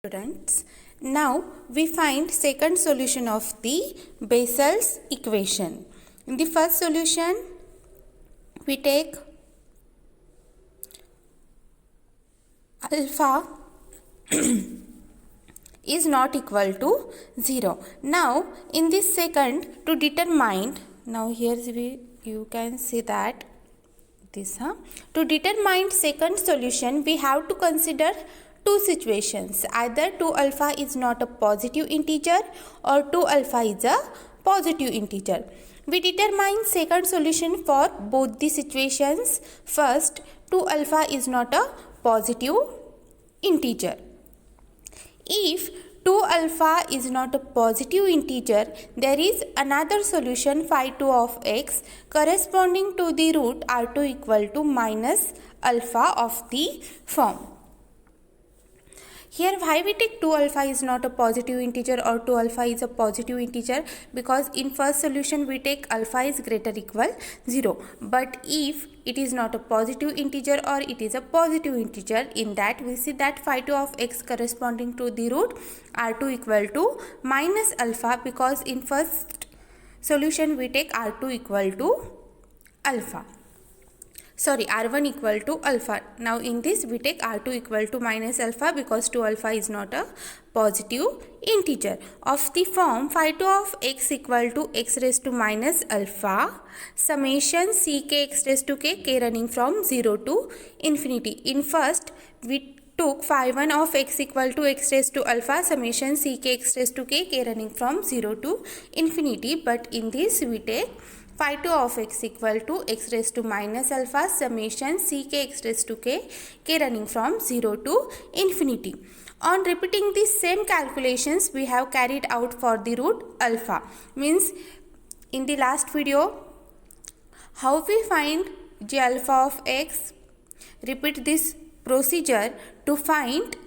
Students, now we find second solution of the Bessel's equation. In the first solution, we take alpha is not equal to 0. Now, in this second, to determine, now here you can see that to determine second solution, we have to consider two situations. Either 2 alpha is not a positive integer or 2 alpha is a positive integer. We determine second solution for both the situations. First, 2 alpha is not a positive integer. If 2 alpha is not a positive integer, there is another solution phi 2 of x corresponding to the root r2 equal to minus alpha of the form. Here why we take 2 alpha is not a positive integer or 2 alpha is a positive integer, because in first solution we take alpha is greater equal 0. But if it is not a positive integer or it is a positive integer, in that we see that phi 2 of x corresponding to the root r2 equal to minus alpha, because in first solution we take r2 equal to alpha. R1 equal to alpha. Now in this we take r2 equal to minus alpha, because 2 alpha is not a positive integer. Of the form phi 2 of x equal to x raised to minus alpha summation ck x raised to k running from 0 to infinity. In first we took phi 1 of x equal to x raised to alpha summation ck x raised to k running from 0 to infinity. But in this we take phi 2 of x equal to x raised to minus alpha summation ck x raised to k running from 0 to infinity. On repeating these same calculations, we have carried out for the root alpha. Means in the last video, how we find j alpha of x? Repeat this procedure to find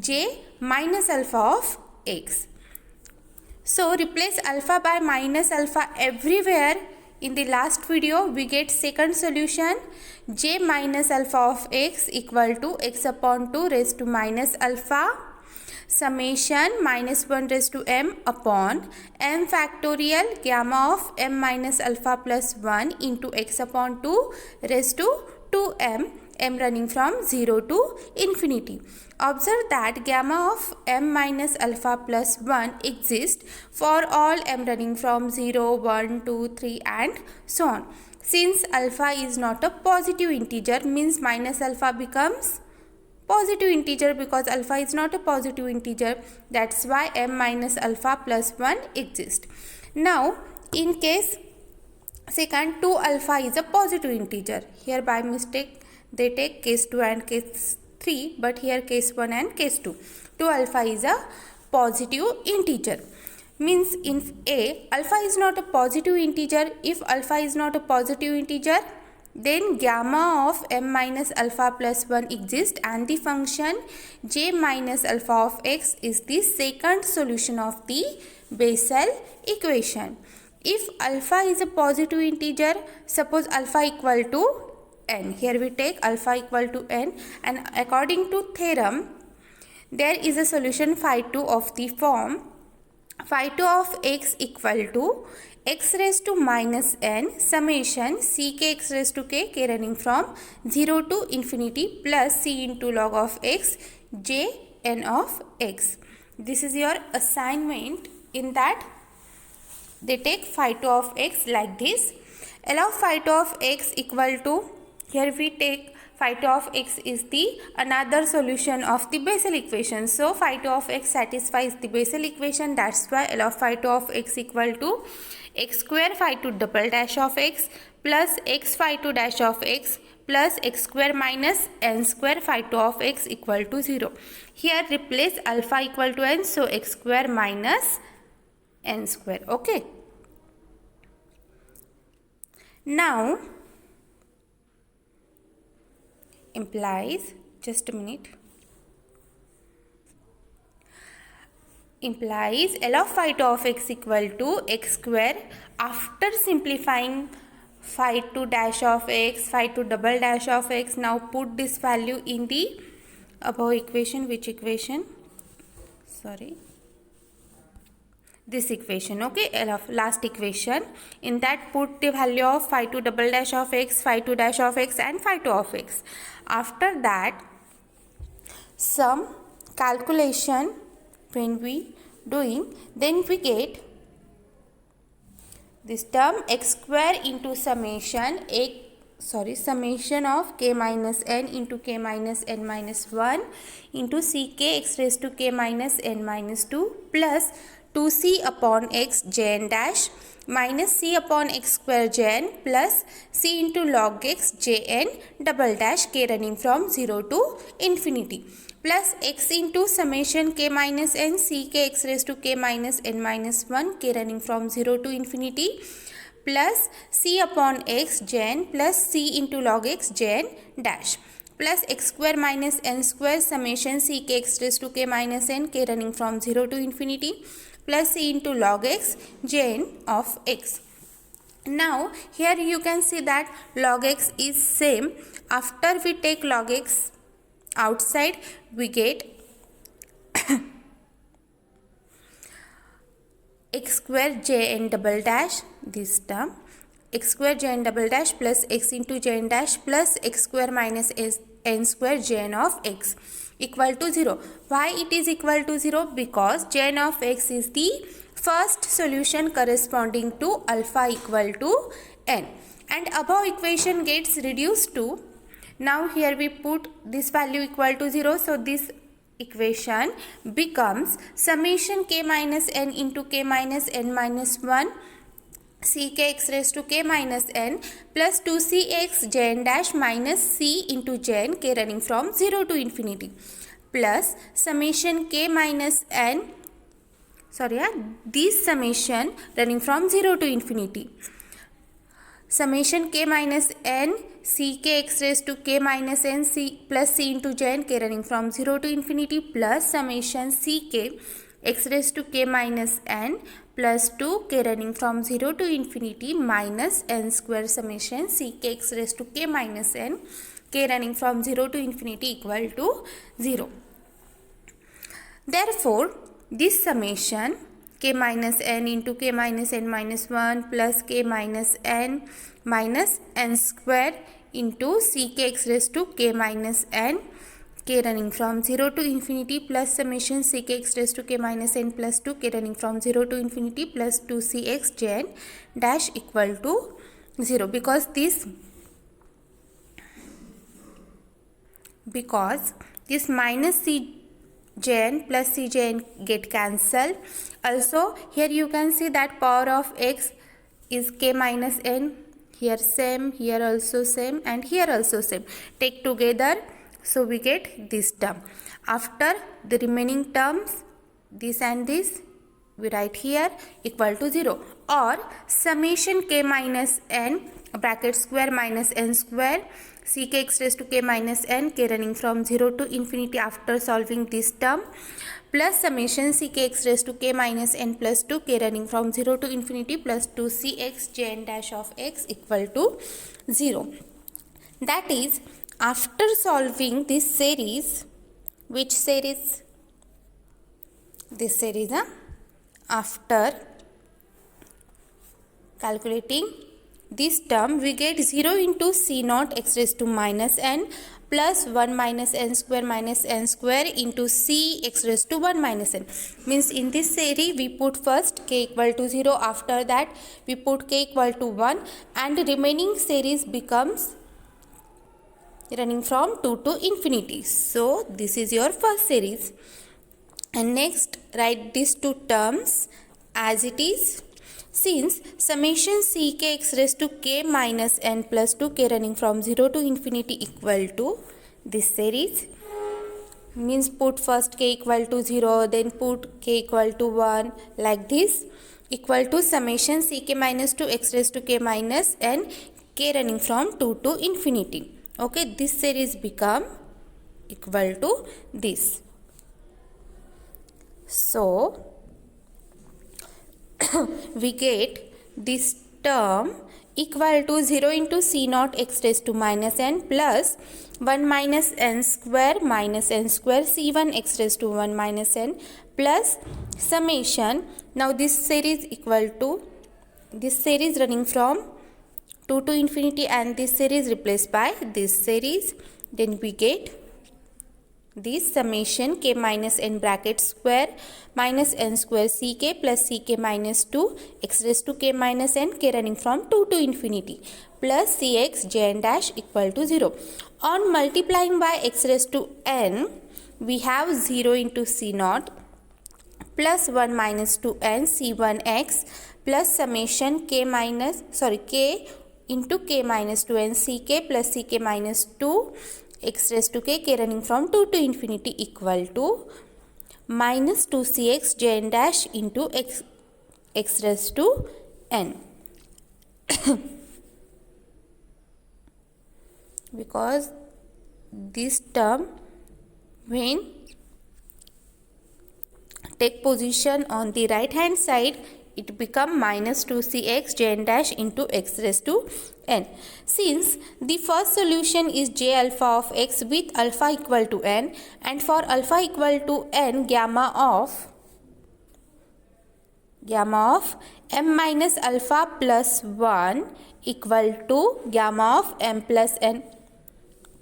j minus alpha of x. So replace alpha by minus alpha everywhere. In the last video we get second solution j minus alpha of x equal to x upon 2 raised to minus alpha summation minus 1 raised to m upon m factorial gamma of m minus alpha plus 1 into x upon 2 raised to 2m, m running from 0 to infinity. Observe that gamma of m minus alpha plus 1 exists for all m running from 0, 1, 2, 3 and so on. Since alpha is not a positive integer, means minus alpha becomes positive integer, because alpha is not a positive integer. That's why m minus alpha plus 1 exists. Now in case second, 2 alpha is a positive integer. Here by mistake they take case 2 and case 3, but here case 1 and case 2. 2 alpha is a positive integer. Means in A, alpha is not a positive integer. If alpha is not a positive integer, then gamma of m minus alpha plus 1 exists, and the function j minus alpha of x is the second solution of the Bessel equation. If alpha is a positive integer, suppose alpha equal to n. Here we take alpha equal to n, and according to theorem, there is a solution phi 2 of the form phi 2 of x equal to x raised to minus n summation ck x raised to k running from 0 to infinity plus c into log of x j n of x. This is your assignment. In that they take phi 2 of x like this. Allow phi 2 of x equal to, here we take phi 2 of x is the another solution of the Bessel equation. So phi 2 of x satisfies the Bessel equation. That's why allow phi 2 of x equal to x square phi 2 double dash of x plus x phi 2 dash of x plus x square minus n square phi 2 of x equal to 0. Here replace alpha equal to n, so x square minus n square. Okay. Now implies, just a minute, implies L of phi 2 of x equal to x square after simplifying phi 2 dash of x, phi 2 double dash of x. Now put this value in the above equation. Which equation? this equation. Okay, last equation. In that, put the value of phi 2 double dash of x, phi 2 dash of x, and phi 2 of x. After that, some calculation when we doing, then we get this term x square into summation of k minus n into k minus n minus 1 into ck x raised to k minus n minus 2 plus 2c upon x jn dash minus c upon x square jn plus c into log x jn double dash k running from 0 to infinity plus x into summation k minus n ck x raised to k minus n minus 1 k running from 0 to infinity plus c upon x jn plus c into log x jn dash plus x square minus n square summation ck x raised to k minus n k running from 0 to infinity plus c into log x jn of x. Now here you can see that log x is same. After we take log x outside, we get x square jn double dash, this term x square jn double dash plus x into jn dash plus x square minus n square jn of x equal to 0. Why it is equal to 0? Because jn of x is the first solution corresponding to alpha equal to n, and above equation gets reduced to, now here we put this value equal to 0, so this equation becomes summation k minus n into k minus n minus 1 ck x raised to k minus n plus 2cx jn dash minus c into jn k running from 0 to infinity plus summation k minus n, this summation running from 0 to infinity, summation k minus n ck x raised to k minus n c plus c into jn k running from 0 to infinity plus summation ck x raised to k minus n plus 2 k running from 0 to infinity minus n square summation ck x raised to k minus n k running from 0 to infinity equal to 0. Therefore, this summation k minus n into k minus n minus 1 plus k minus n square into ck x raised to k minus n k running from 0 to infinity plus summation ck x raised to k minus n plus 2 k running from 0 to infinity plus 2cx jn dash equal to 0, because this minus c jn plus c jn get cancelled. Also here you can see that power of x is k minus n, here same, here also same, and here also same, take together, so we get this term. After the remaining terms, this and this, we write here equal to 0, or summation k minus n bracket square minus n square ck x raised to k minus n k running from 0 to infinity after solving this term plus summation ck x raised to k minus n plus 2 k running from 0 to infinity plus 2cx jn dash of x equal to 0. That is, after solving this series, which series? This series, after calculating this term, we get 0 into c naught x raised to minus n plus 1 minus n square into c x raised to 1 minus n. Means in this series we put first k equal to 0, after that we put k equal to 1, and remaining series becomes running from 2 to infinity. So this is your first series. And next, write these two terms as it is. Since summation ck x raised to k minus n plus 2 k running from 0 to infinity equal to this series, means put first k equal to 0, then put k equal to 1, like this, equal to summation ck minus 2 x raised to k minus n k running from 2 to infinity. Okay, this series become equal to this. So we get this term equal to 0 into c naught x raised to minus n plus 1 minus n square c1 x raised to 1 minus n plus summation. Now this series equal to this series running from 2 to infinity and this series replaced by this series. Then we get this summation k minus n bracket square minus n square ck plus ck minus 2 x raised to k minus n, k running from 2 to infinity, plus cx jn dash equal to 0. On multiplying by x raised to n, we have 0 into c naught plus 1 minus 2n c1x plus summation k into k minus 2n ck plus ck minus 2 x raised to k, k running from 2 to infinity equal to minus 2cx jn dash into x raised to n. Because this term when take position on the right hand side, it become minus 2cx jn dash into x raised to n. Since the first solution is j alpha of x with alpha equal to n, and for alpha equal to n, gamma of m minus alpha plus 1 equal to gamma of m plus n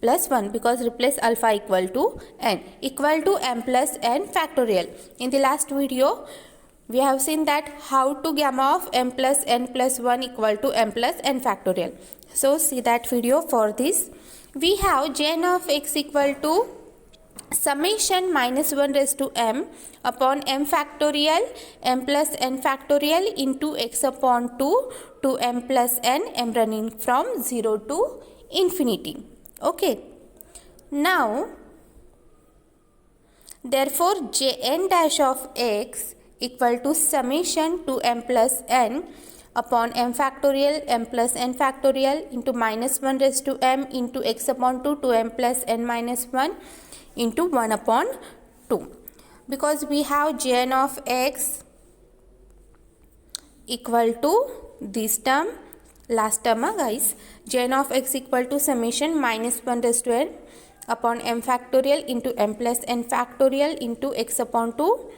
plus 1, because replace alpha equal to n plus n factorial. In the last video, we have seen that how to gamma of m plus n plus 1 equal to m plus n factorial. So see that video for this. We have jn of x equal to summation minus 1 raised to m upon m factorial m plus n factorial into x upon 2 to m plus n, m running from 0 to infinity. Okay. Now, therefore jn dash of x equal to summation to m plus n upon m factorial m plus n factorial into minus 1 raised to m into x upon 2 to m plus n minus 1 into 1 upon 2. Because we have jn of x equal to this term, last term guys, jn of x equal to summation minus 1 raised to n upon m factorial into m plus n factorial into x upon 2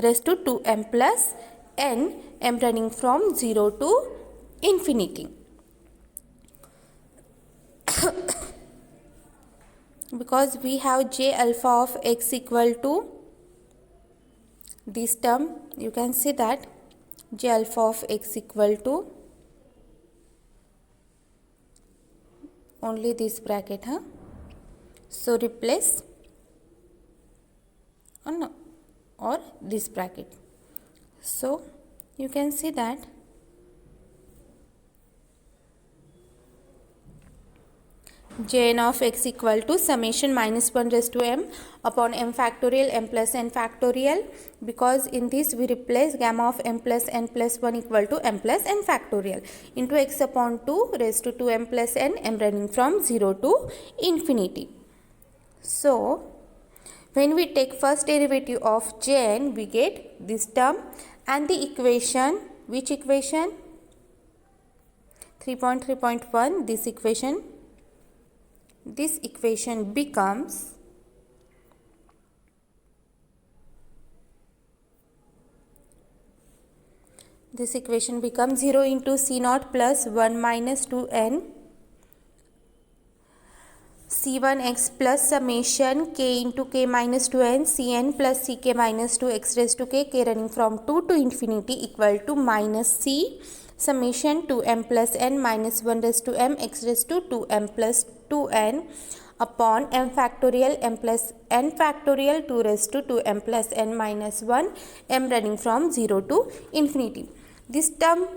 raised to 2m plus n, m running from 0 to infinity. Because we have j alpha of x equal to this term, you can see that j alpha of x equal to only this bracket, so replace or this bracket. So you can see that jn of x equal to summation minus 1 raised to m upon m factorial m plus n factorial, because in this we replace gamma of m plus n plus 1 equal to m plus n factorial into x upon 2 raised to 2m plus n, m running from 0 to infinity. So when we take first derivative of jn, we get this term, and the equation, which equation? 3.3.1, this equation becomes this equation becomes 0 into c naught plus 1 minus 2n c1x plus summation k into k minus 2n cn plus ck minus 2 x raised to k, k running from 2 to infinity equal to minus c summation 2m plus n minus 1 raised to m x raised to 2m plus 2n upon m factorial m plus n factorial 2 raised to 2m plus n minus 1, m running from 0 to infinity. This term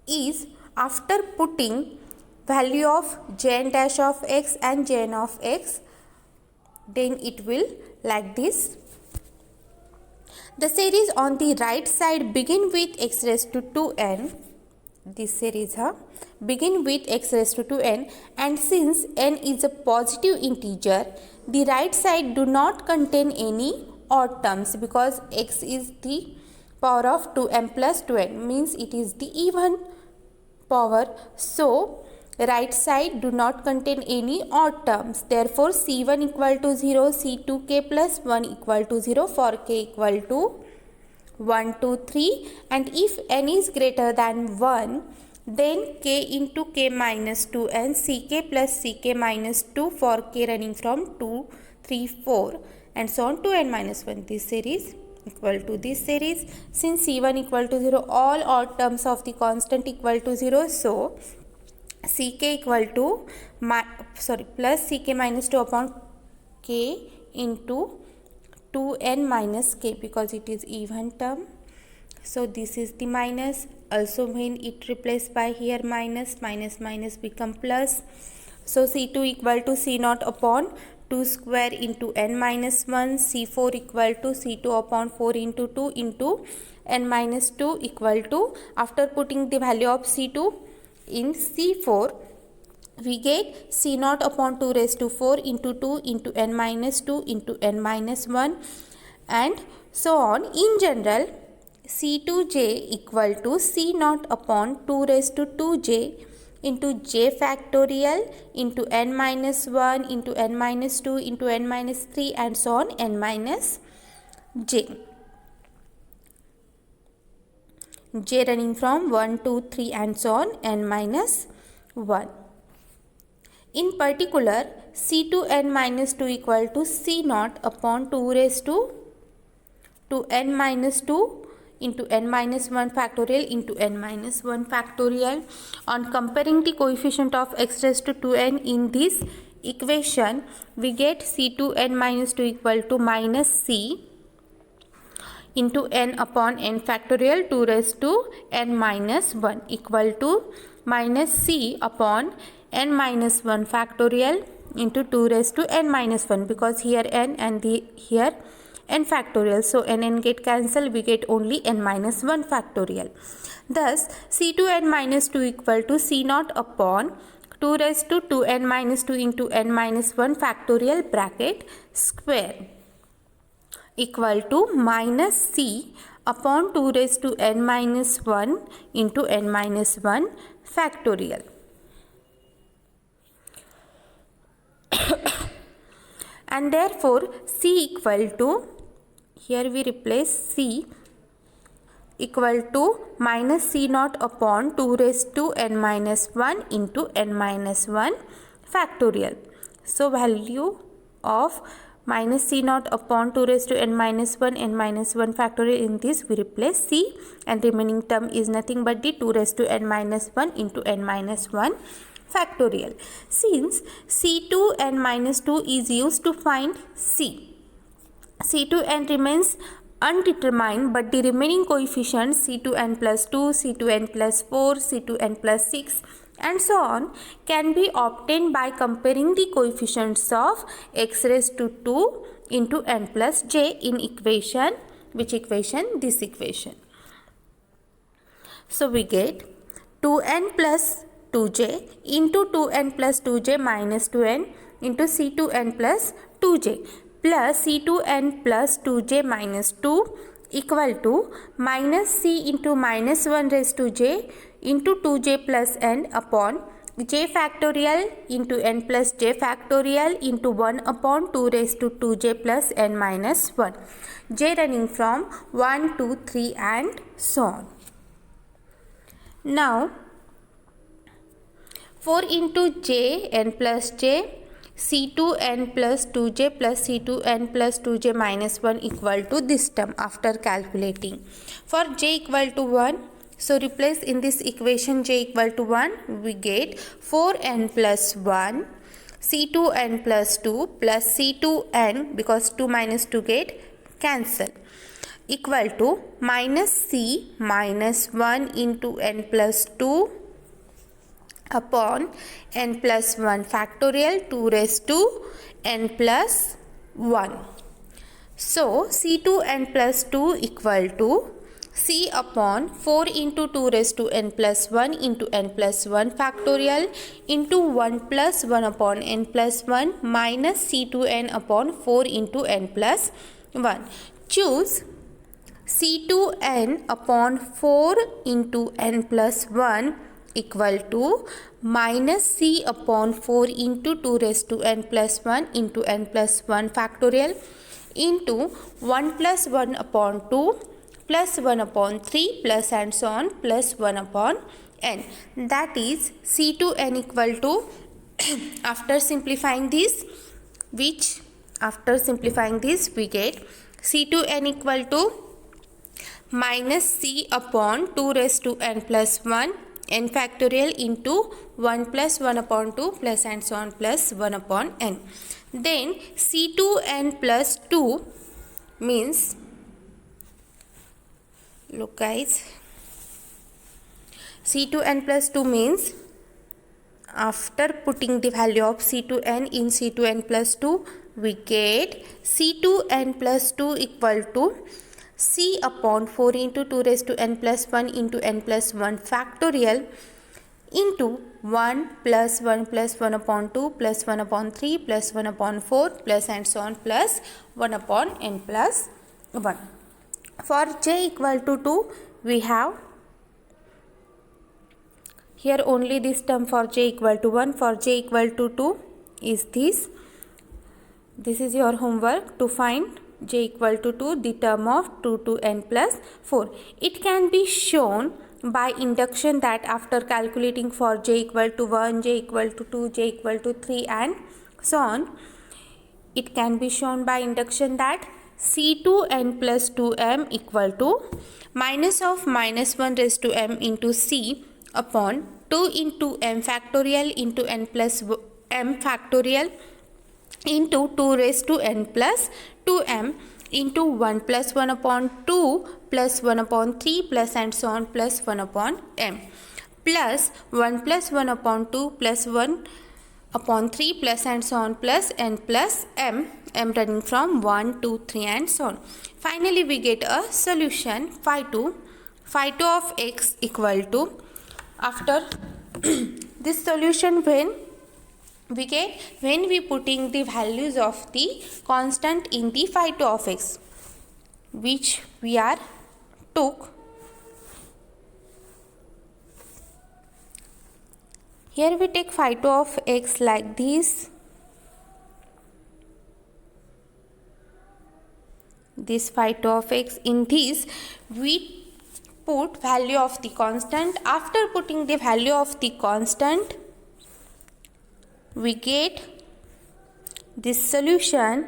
is after putting value of jn dash of x and jn of x, then it will like this. The series on the right side begin with x raised to 2n. This series begin with x raised to 2n, and since n is a positive integer, the right side do not contain any odd terms, because x is the power of 2m plus 2n, means it is the even power. So right side do not contain any odd terms. Therefore C1 equal to 0, C2k plus 1 equal to 0 for k equal to 1, 2, 3, and if n is greater than 1, then k into k minus 2 and ck plus ck minus 2 for k running from 2, 3, 4 and so on to n minus 1. This series equal to this series. Since C1 equal to 0, all odd terms of the constant equal to 0. So ck equal to plus ck minus 2 upon k into 2n minus k, because it is even term. So this is the minus. Also when it replaced by here minus become plus. So C2 equal to C0 upon 2 square into n minus 1. C4 equal to C2 upon 4 into 2 into n minus 2 equal to, after putting the value of C2 in C4, we get C0 upon 2 raised to 4 into 2 into n minus 2 into n minus 1 and so on. In general, C2j equal to C0 upon 2 raised to 2j into j factorial into n minus 1 into n minus 2 into n minus 3 and so on n minus j. J running from 1, 2, 3 and so on n minus 1. In particular, C2n minus 2 equal to C0 upon 2 raised to n minus 2 into n minus 1 factorial into n minus 1 factorial. On comparing the coefficient of x raised to 2n in this equation, we get C2n minus 2 equal to minus c into n upon n factorial 2 raised to n minus 1 equal to minus c upon n minus 1 factorial into 2 raised to n minus 1, because here n and here n factorial. So n get cancelled, we get only n minus 1 factorial. Thus C2n minus 2 equal to C0 upon 2 raised to 2n minus 2 into n minus 1 factorial bracket square equal to minus c upon 2 raised to n minus 1 into n minus 1 factorial. And therefore c equal to, here we replace c equal to minus C0 upon 2 raised to n minus 1 into n minus 1 factorial. So value of minus C0 upon 2 raised to n minus 1 factorial, in this we replace c and remaining term is nothing but the 2 raised to n minus 1 into n minus 1 factorial. Since C2n minus 2 is used to find c, C2n remains undetermined, but the remaining coefficients C2n plus 2, C2n plus 4, C2n plus 6 and so on can be obtained by comparing the coefficients of x raised to 2 into n plus j in equation. Which equation? This equation. So we get 2n plus 2j into 2n plus 2j minus 2n into C2n plus 2j plus C2n plus 2j minus 2 equal to minus c into minus 1 raised to j into 2j plus n upon j factorial into n plus j factorial into 1 upon 2 raised to 2j plus n minus 1. J running from 1, 2, 3 and so on. Now 4 into j n plus j C2n plus 2j plus C2n plus 2j minus 1 equal to this term after calculating. For j equal to 1, so replace in this equation j equal to 1, we get 4n plus 1 C2n plus 2 plus C2n, because 2 minus 2 get cancel, equal to minus c minus 1 into n plus 2 upon n plus 1 factorial 2 raised to n plus 1. So C2n plus 2 equal to c upon 4 into 2 raised to n plus 1 into n plus 1 factorial into 1 plus 1 upon n plus 1 minus C2n upon 4 into n plus 1. Choose C2n upon 4 into n plus 1 equal to minus c upon 4 into 2 raised to n plus 1 into n plus 1 factorial into 1 plus 1 upon 2 plus 1 upon 3 plus and so on plus 1 upon n. That is c to n equal to after simplifying this we get c to n equal to minus c upon 2 raised to n plus 1 n factorial into 1 plus 1 upon 2 plus and so on plus 1 upon n. Then c2n plus 2 means, look guys, c2n plus 2 means after putting the value of c2n in c2n plus 2 we get c2n plus 2 equal to c upon 4 into 2 raised to n plus 1 into n plus 1 factorial into 1 plus 1 plus 1 upon 2 plus 1 upon 3 plus 1 upon 4 plus and so on plus 1 upon n plus 1. For j equal to 2 we have here only this term for j equal to 1. For j equal to 2 is this. This is your homework to find j equal to 2, the term of 2 to n plus 4. It can be shown by induction that after calculating for j equal to 1, j equal to 2, j equal to 3 and so on, it can be shown by induction that c2n plus 2m equal to minus of minus 1 raised to m into c upon 2 into m factorial into n plus m factorial into 2 raised to n plus 2m into 1 plus 1 upon 2 plus 1 upon 3 plus and so on plus 1 upon m plus 1 plus 1 upon 2 plus 1 upon 3 plus and so on plus n plus m running from 1 to 3 and so on. Finally we get a solution phi 2 of x equal to, after this solution when we putting the values of the constant in the phi 2 of x, which we are took. Here we take phi 2 of x like this. This phi 2 of x, in this we put value of the constant. After putting the value of the constant we get this solution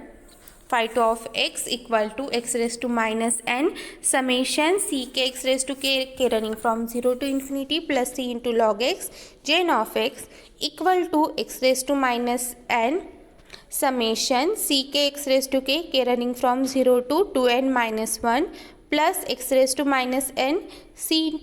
phi 2 of x equal to x raised to minus n summation ck x raised to k running from 0 to infinity plus c into log x j of x equal to x raised to minus n summation ck x raised to k running from 0 to 2n minus 1 plus x raised to minus n c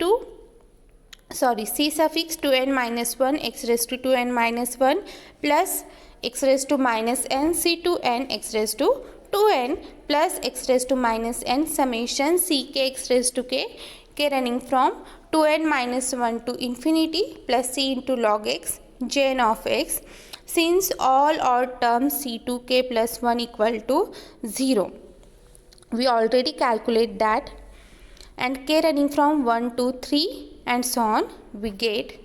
suffix 2n minus 1 x raised to 2n minus 1 plus x raised to minus n c to n x raised to 2n plus x raised to minus n summation ck x raised to k running from 2n minus 1 to infinity plus c into log x j of x. Since all odd terms c2k plus 1 equal to 0, we already calculate that, and k running from 1 to 3 and so on, we get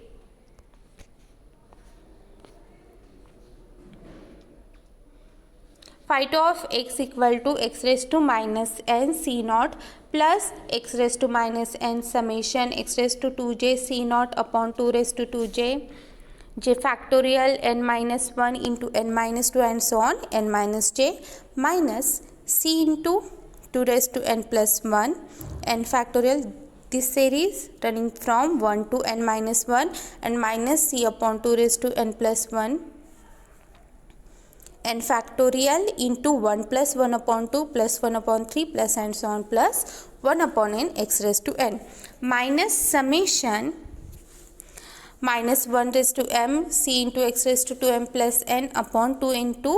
phi 2 of x equal to x raised to minus n c naught plus x raised to minus n summation x raised to 2j c naught upon 2 raised to 2j j factorial n minus 1 into n minus 2 and so on n minus j minus c into 2 raised to n plus 1 n factorial, this series running from 1 to n minus 1 and minus c upon 2 raised to n plus 1 n factorial into 1 plus 1 upon 2 plus 1 upon 3 plus and so on plus 1 upon n x raised to n minus summation minus 1 raised to m c into x raised to 2m plus n upon 2 into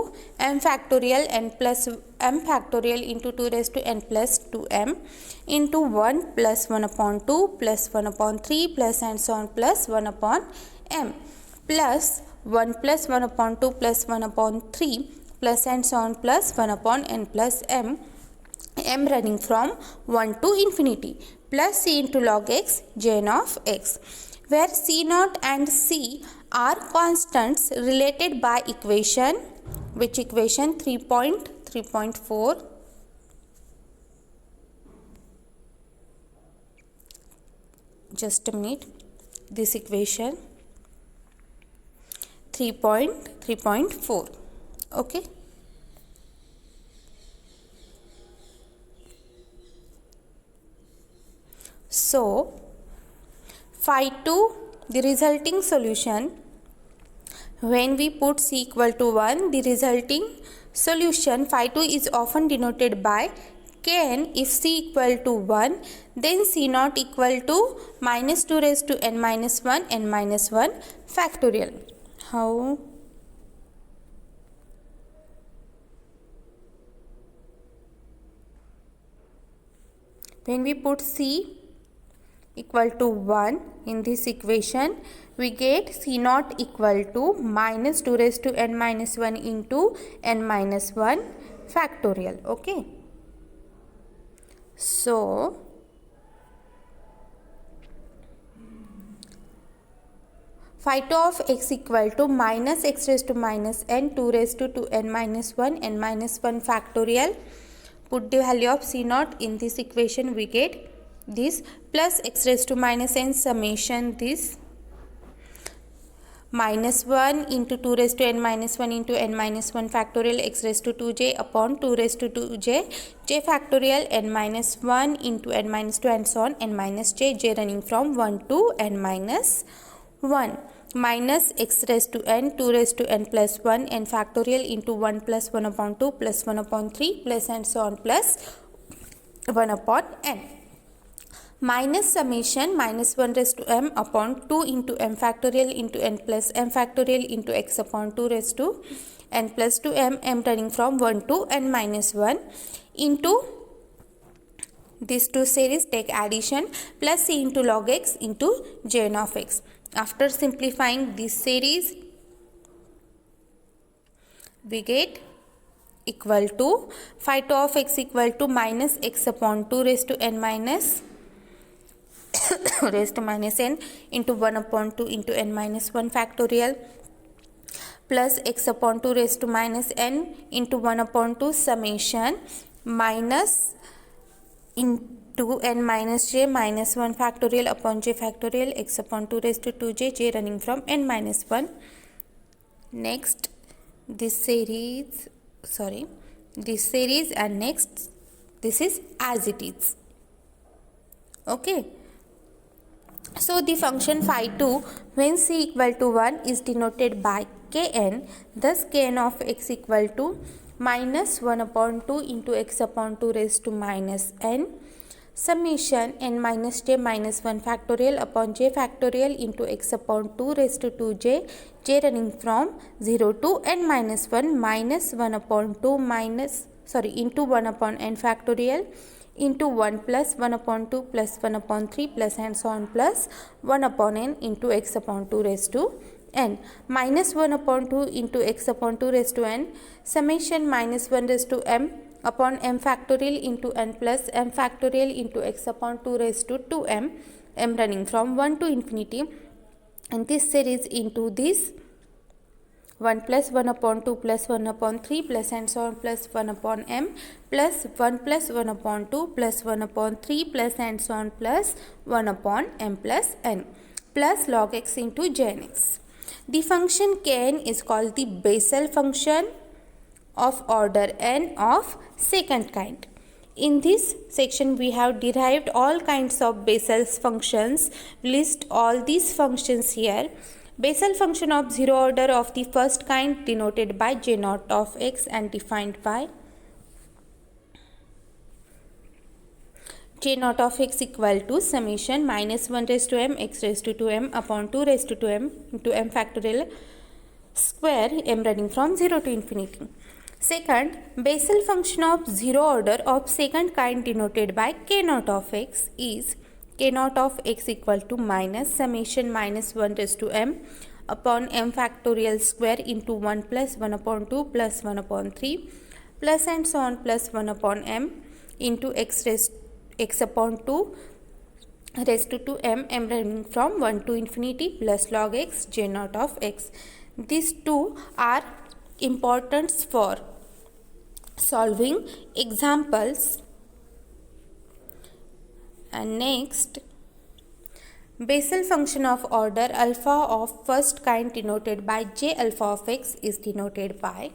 m factorial n plus m factorial into 2 raised to n plus 2m into 1 plus 1 upon 2 plus 1 upon 3 plus and so on plus 1 upon m plus 1 plus 1 upon 2 plus 1 upon 3 plus and so on plus 1 upon n plus m running from 1 to infinity plus c into log x j of x. where C naught and C are constants related by equation, which equation? 3.3.4. Just a minute. This equation 3.3.4. Okay. So phi 2, the resulting solution, when we put C equal to 1, the resulting solution phi 2 is often denoted by Kn. If C equal to 1, then C naught equal to minus 2 raised to n minus 1 n minus 1 factorial. How? When we put C equal to 1 in this equation, we get C naught equal to minus 2 raised to n minus 1 into n minus 1 factorial. Okay. So phi 2 of x equal to minus x raised to minus n 2 raised to 2n minus 1 n minus 1 factorial. Put the value of C naught in this equation, we get this plus x raised to minus n summation this minus 1 into 2 raised to n minus 1 into n minus 1 factorial x raised to 2j upon 2 raised to 2j j factorial n minus 1 into n minus 2 and so on n minus j running from 1 to n minus 1 minus x raised to n 2 raised to n plus 1 n factorial into 1 plus 1 upon 2 plus 1 upon 3 plus and so on plus 1 upon n minus summation minus 1 raised to m upon 2 into m factorial into n plus m factorial into x upon 2 raised to n plus 2m m turning from 1 to n minus 1 into these two series take addition plus c into log x into jn of x. After simplifying this series, we get equal to phi 2 of x equal to minus x upon 2 raised to n minus raised to minus n into 1 upon 2 into n minus 1 factorial plus x upon 2 raised to minus n into 1 upon 2 summation minus into n minus j minus 1 factorial upon j factorial x upon 2 raised to 2j j running from n minus 1. Next this series and next this is as it is. Okay. So the function phi 2 when c equal to 1 is denoted by kn. Thus kn of x equal to minus 1 upon 2 into x upon 2 raised to minus n summation n minus j minus 1 factorial upon j factorial into x upon 2 raised to 2j j running from 0 to n minus 1 minus 1 upon 2 into 1 upon n factorial into 1 plus 1 upon 2 plus 1 upon 3 plus and so on plus 1 upon n into x upon 2 raised to n minus 1 upon 2 into x upon 2 raised to n summation minus 1 raised to m upon m factorial into n plus m factorial into x upon 2 raised to 2m m running from 1 to infinity and this series into this 1 plus 1 upon 2 plus 1 upon 3 plus and so on plus 1 upon m plus 1 plus 1 upon 2 plus 1 upon 3 plus and so on plus 1 upon m plus n plus log x into jn x. The function kn is called the Bessel function of order n of second kind. In this section we have derived all kinds of Bessel's functions. List all these functions here. Bessel function of zero order of the first kind denoted by j naught of x and defined by j naught of x equal to summation minus 1 raised to m x raised to 2m upon 2 raised to 2m into m factorial square m running from 0 to infinity. Second, Bessel function of zero order of second kind denoted by k naught of x is k naught of x equal to minus summation minus 1 raised to m upon m factorial square into 1 plus 1 upon 2 plus 1 upon 3 plus and so on plus 1 upon m into x upon 2 raised to 2m m running from 1 to infinity plus log x j naught of x. These two are important for solving examples. And next, Bessel function of order alpha of first kind denoted by j alpha of x is denoted by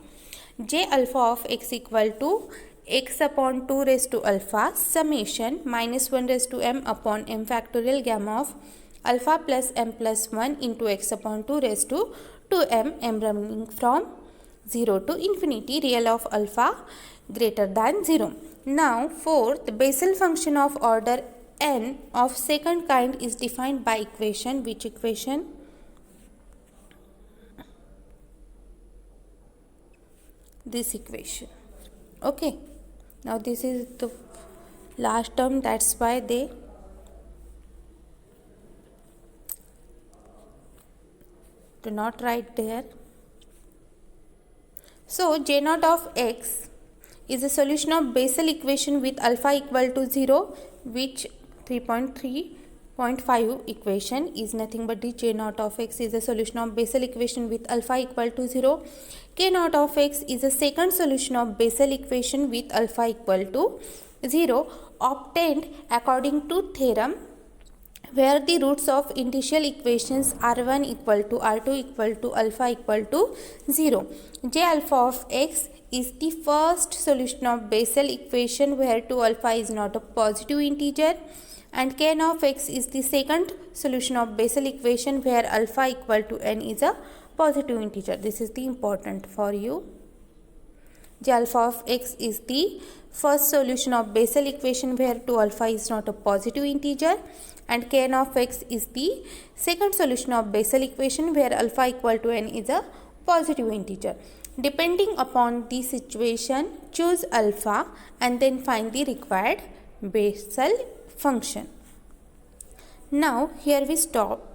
j alpha of x equal to x upon 2 raised to alpha summation minus 1 raised to m upon m factorial gamma of alpha plus m plus 1 into x upon 2 raised to 2m m running from 0 to infinity real of alpha greater than 0. Now fourth, Bessel function of order n of second kind is defined by equation. Which equation? This equation. Okay, now this is the last term, that's why they do not write there. So j naught of x is a solution of Bessel equation with alpha equal to 0, which 3.3.5 equation is nothing but the j naught of x is a solution of Bessel equation with alpha equal to 0. K naught of x is a second solution of Bessel equation with alpha equal to 0 obtained according to theorem where the roots of initial equations r1 equal to r2 equal to alpha equal to 0. J alpha of x is the first solution of Bessel equation where 2 alpha is not a positive integer, and Kn of x is the second solution of Bessel equation where alpha equal to n is a positive integer. This is the important for you. J alpha of x is the first solution of Bessel equation where 2 alpha is not a positive integer, and Kn of x is the second solution of Bessel equation where alpha equal to n is a positive integer. Depending upon the situation, choose alpha and then find the required Bessel function. Now here we stop.